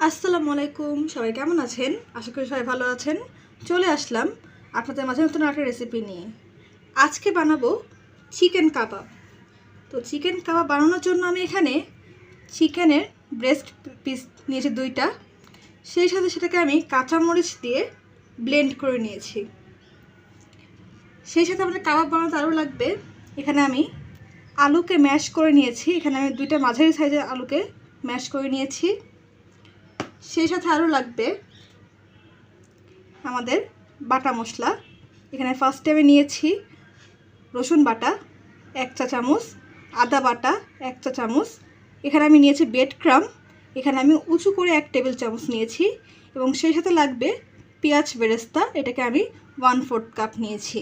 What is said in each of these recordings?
আসসালামু আলাইকুম, সবাই কেমন আছেন? আশা করি সবাই ভালো আছেন। চলে আসলাম আপনাদের মাঝে নতুন একটা রেসিপি নিয়ে। আজকে বানাবো চিকেন কাবাব। তো চিকেন কাবাব বানানোর জন্য আমি এখানে চিকেনের ব্রেস্ট পিস নিয়েছি 2টা। সেই সাথে সেটাকে আমি কাঁচামরিচ দিয়ে ব্লেন্ড করে নিয়েছি। সেই সাথে আমাদের কাবাব বানাতে আরও লাগবে, এখানে আমি আলুকে ম্যাশ করে নিয়েছি। এখানে আমি 2টা মাঝারি সাইজের আলুকে ম্যাশ করে নিয়েছি। সেই সাথে আরও লাগবে আমাদের বাটা মশলা। এখানে ফার্স্টে আমি নিয়েছি রসুন বাটা 1 চা চামচ, আদা বাটা 1 চা চামচ, এখানে আমি নিয়েছি ব্রেড ক্রাম্ব, এখানে আমি উঁচু করে 1 টেবিল চামচ নিয়েছি, এবং সেই সাথে লাগবে পেঁয়াজ বেরেস্তা, এটাকে আমি 1/4 কাপ নিয়েছি।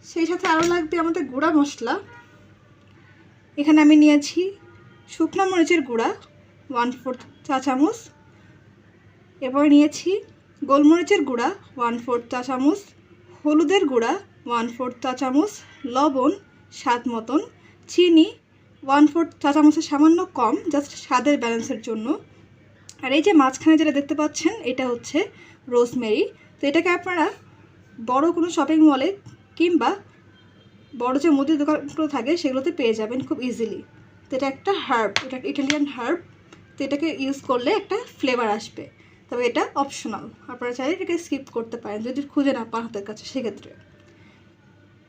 সেই সাথে আরও লাগবে আমাদের গুঁড়া মশলা। এখানে আমি নিয়েছি শুকনো মরিচের গুঁড়া 1/4 চা চামচ, এরপর নিয়েছি গোলমরিচের গুঁড়া 1/4 চা চামচ, হলুদের গুঁড়া 1/4 চা চামচ, লবণ স্বাদ মতন, চিনি 1/4 চা চামচের সামান্য কম, জাস্ট স্বাদের ব্যালেন্সের জন্য। আর এই যে মাঝখানে যেটা দেখতে পাচ্ছেন এটা হচ্ছে রোজমেরি। তো এটাকে আপনারা বড় কোনো শপিং মলে কিংবা বড় যে মুদির দোকানগুলো থাকে সেগুলোতে পেয়ে যাবেন খুব ইজিলি। তো এটা একটা হার্ব, এটা ইটালিয়ান হার্ব। তো এটাকে ইউজ করলে একটা ফ্লেভার আসবে, তবে এটা অপশনাল, আপনারা চাইলে এটাকে স্কিপ করতে পারেন যদি খুঁজে না পান হাতের কাছে সেক্ষেত্রে।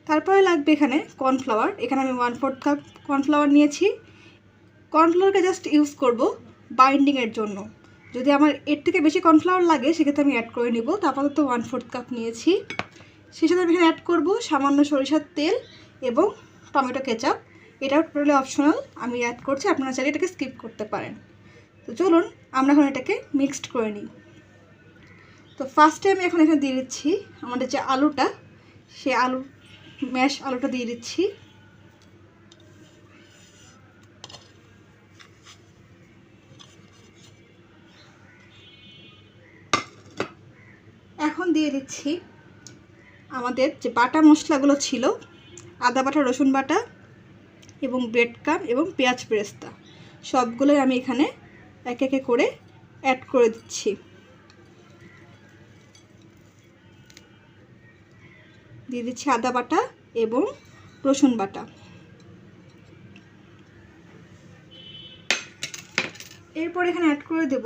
তারপরে লাগবে এখানে কর্নফ্লাওয়ার। এখানে আমি 1/4 কাপ কর্নফ্লাওয়ার নিয়েছি। কর্নফ্লাওয়ারকে জাস্ট ইউজ করব বাইন্ডিংয়ের জন্য। যদি আমার এর থেকে বেশি কর্নফ্লাওয়ার লাগে সেক্ষেত্রে আমি অ্যাড করে নিব। তো আপাতত 1/4 কাপ নিয়েছি। সেই সাথে আমি এখানে অ্যাড করব সামান্য সরিষার তেল এবং টমেটো কেচাপ। এটাও টোটালি অপশনাল, আমি অ্যাড করছি, আপনারা চাইলে এটাকে স্কিপ করতে পারেন। তো চলুন আমরা এখন এটাকে মিক্সড করে নিই। তো ফার্স্টে আমি এখন এখানে দিয়ে দিচ্ছি আমাদের যে আলুটা, সেই আলু ম্যাশ আলুটা দিয়ে দিচ্ছি। এখন দিয়ে দিচ্ছি আমাদের যে বাটা মশলাগুলো ছিল, আদা বাটা, রসুন বাটা এবং ব্রেড ক্রাম্ব এবং পেঁয়াজ বেরেস্তা, সবগুলোই আমি এখানে এক একে করে অ্যাড করে দিচ্ছি। দিয়ে দিচ্ছি আদা বাটা এবং রসুন বাটা। এরপর এখানে অ্যাড করে দেব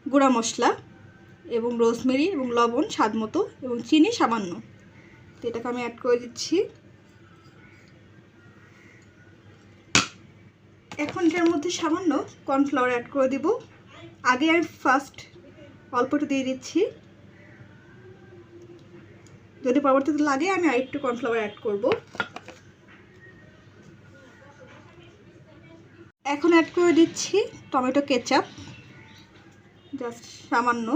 গুঁড়া মশলা এবং রোজমেরি এবং লবণ স্বাদ মতো এবং চিনি সামান্য। তো এটাকে আমি অ্যাড করে দিচ্ছি। এখন এটার মধ্যে সামান্য কর্নফ্লাওয়ার অ্যাড করে দেব। আগে আমি ফার্স্ট অল্প একটু দিয়ে দিচ্ছি, যদি পরবর্তীতে লাগে আমি আরেকটু কর্নফ্লাওয়ার অ্যাড করব। এখন অ্যাড করে দিচ্ছি টমেটো কেচাপ, জাস্ট সামান্য।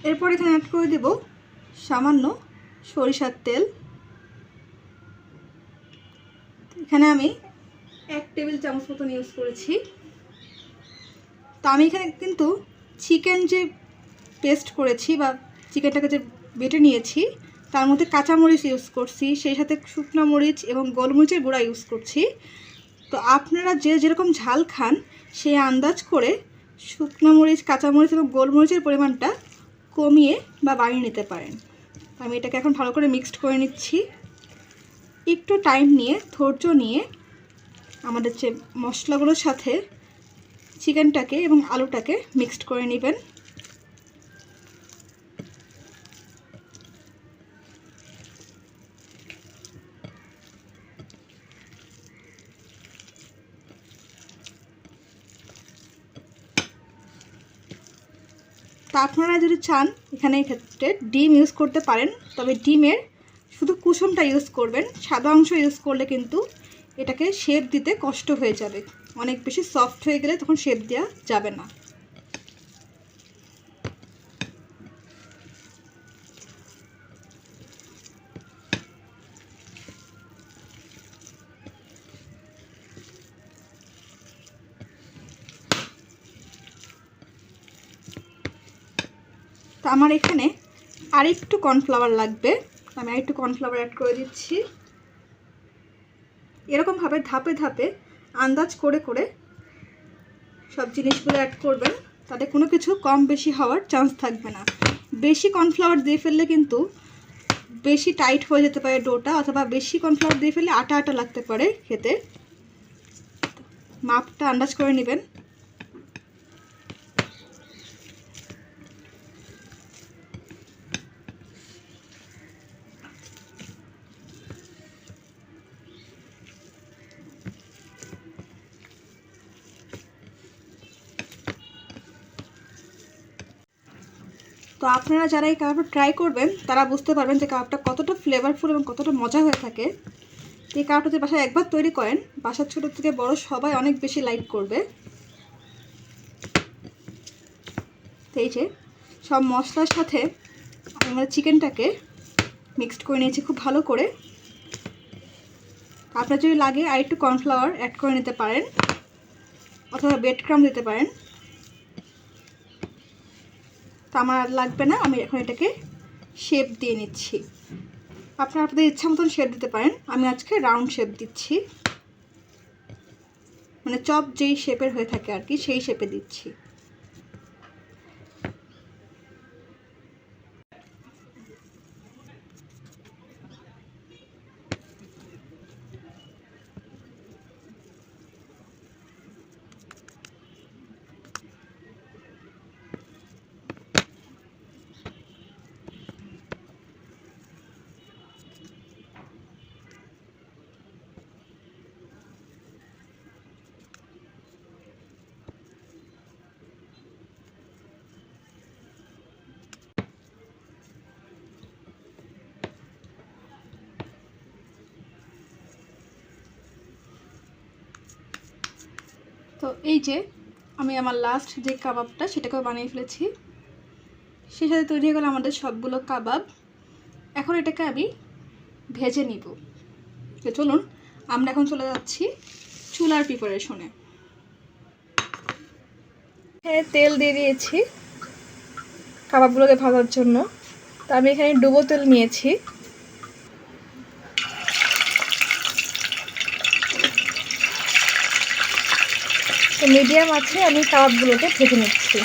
এরপর এখানে অ্যাড করে দেব সামান্য সরিষার তেল। এখানে আমি 1 টেবিল চামচ মতন ইউজ করেছি। তো আমি এখানে কিন্তু চিকেন যে পেস্ট করেছি বা চিকেনটাকে যে বেটে নিয়েছি তার মধ্যে কাঁচামরিচ ইউজ করছি, সেই সাথে শুকনো মরিচ এবং গোলমরিচের গুঁড়া ইউজ করছি। তো আপনারা যে যেরকম ঝাল খান সেই আন্দাজ করে শুকনো মরিচ, কাঁচামরিচ এবং গোলমরিচের পরিমাণটা কমিয়ে বা বাড়িয়ে নিতে পারেন। আমি এটাকে এখন ভালো করে মিক্সড করে নিচ্ছি। একটু টাইম নিয়ে, ধৈর্য নিয়ে আমাদের যে মশলাগুলোর সাথে চিকেনটাকে এবং আলুটাকে মিক্সড করে নেবেন। তা আপনারা যদি চান এখানে এই ক্ষেত্রে ডিম ইউজ করতে পারেন, তবে ডিমের শুধু কুসুমটা ইউজ করবেন। সাদা অংশ ইউজ করলে কিন্তু এটাকে শেপ দিতে কষ্ট হয়ে যাবে, অনেক বেশি সফট হয়ে গেলে তখন শেপ দেওয়া যাবে না। তো আমার এখানে আরেকটু কর্নফ্লাওয়ার লাগবে, আমি আরেকটু কর্নফ্লাওয়ার অ্যাড করে দিচ্ছি। এরকমভাবে ধাপে ধাপে আন্দাজ করে করে সব জিনিসগুলো অ্যাড করবেন, তাতে কোনো কিছু কম বেশি হওয়ার চান্স থাকবে না। বেশি কর্নফ্লাওয়ার দিয়ে ফেললে কিন্তু বেশি টাইট হয়ে যেতে পারে ডোটা, অথবা বেশি কর্নফ্লাওয়ার দিয়ে ফেললে আটা আটা লাগতে পারে খেতে। মাপটা আন্দাজ করে নেবেন। তো আপনারা যারা এই কাবাবটা ট্রাই করবেন তারা বুঝতে পারবেন যে কাবাবটা কতটা ফ্লেভারফুল এবং কতটা মজা হয়ে থাকে। এই কাবাবটা যদি বাসায় একবার তৈরি করেন, বাসার ছোটো থেকে বড় সবাই অনেক বেশি লাইক করবে। তো এই যে সব মশলার সাথে আমরা চিকেনটাকে মিক্সড করে নিয়েছি খুব ভালো করে। আপনার যদি লাগে আর একটু কর্নফ্লাওয়ার অ্যাড করে নিতে পারেন, অথবা ব্রেড ক্রাম দিতে পারেন। তো আমার আর লাগবে না, আমি এখন এটাকে শেপ দিয়ে নিচ্ছি। আপনারা আপনাদের ইচ্ছা মতন শেপ দিতে পারেন। আমি আজকে রাউন্ড শেপ দিচ্ছি, মানে চপ যেই শেপের হয়ে থাকে আর কি, সেই শেপে দিচ্ছি। তো এই যে আমি আমার লাস্ট যে কাবাবটা সেটাকেও বানিয়ে ফেলেছি। সেই সাথে তৈরি হয়ে গেল আমাদের সবগুলো কাবাব। এখন এটাকে আমি ভেজে নিব। তো চলুন আমরা এখন চলে যাচ্ছি চুলার প্রিপারেশনে। হ্যাঁ, তেল দিয়ে দিয়েছি কাবাবগুলোকে ভাজার জন্য। তো আমি এখানে ডুবো তেল নিয়েছি। তো মিডিয়াম আছে আমি কাবাবগুলোকে ভেজে নিচ্ছি।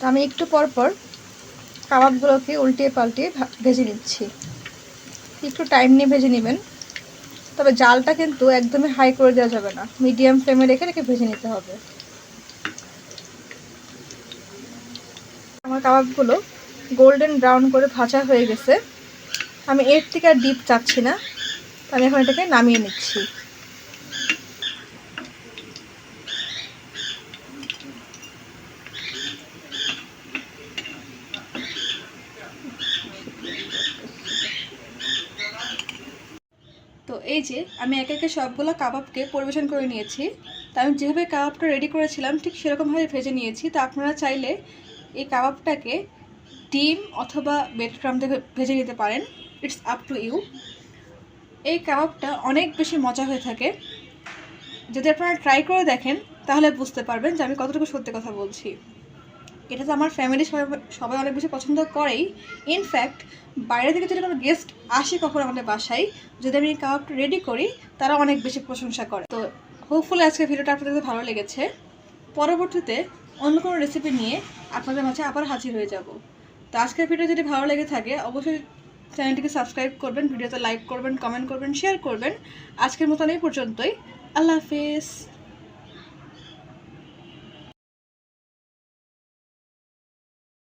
তো আমি একটু পর পর কাবাবগুলোকে উল্টিয়ে পাল্টিয়ে ভেজে নিচ্ছি। একটু টাইম নিয়ে ভেজে নেবেন, তবে জালটা কিন্তু একদমই হাই করে দেওয়া যাবে না, মিডিয়াম ফ্লেমে রেখে রেখে ভেজে নিতে হবে। আমার কাবাবগুলো গোল্ডেন ব্রাউন করে ভাজা হয়ে গেছে। আমি এর থেকে আর ডিপ চাচ্ছি না, আমি এখন এটাকে নামিয়ে নিচ্ছি। তো এই যে আমি একে একে সবগুলো কাবাবকে পরিবেশন করে নিয়েছি। তো আমি যেভাবে কাবাবটা রেডি করেছিলাম ঠিক সেরকমভাবে ভেজে নিয়েছি। তো আপনারা চাইলে এই কাবাবটাকে ডিম অথবা ব্রেড ক্রাম দিয়ে ভেজে নিতে পারেন, ইটস আপ টু ইউ। এই কাবাবটা অনেক বেশি মজা হয়ে থাকে। যদি আপনারা ট্রাই করে দেখেন তাহলে বুঝতে পারবেন যে আমি কতটুকু সত্যি কথা বলছি। এটা তো আমার ফ্যামিলি সবাই অনেক বেশি পছন্দ করেই। ইনফ্যাক্ট বাইরে থেকে যদি কোনো গেস্ট আসে কখন আমাদের বাসায়, যদি আমি কাবাবটা রেডি করি তারা অনেক বেশি প্রশংসা করে। তো হোপফুলি আজকে ভিডিওটা আপনাদের ভালো লেগেছে। পরবর্তীতে অন্য কোনো রেসিপি নিয়ে আপনাদের মাঝে আবার হাজির হয়ে যাব। তো আজকের ভিডিও যদি ভালো লেগে থাকে অবশ্যই চ্যানেলটিকে সাবস্ক্রাইব করবেন, ভিডিওতে লাইক করবেন, কমেন্ট করবেন, শেয়ার করবেন। আজকের মতন এই পর্যন্তই। আল্লাহ হাফিজ।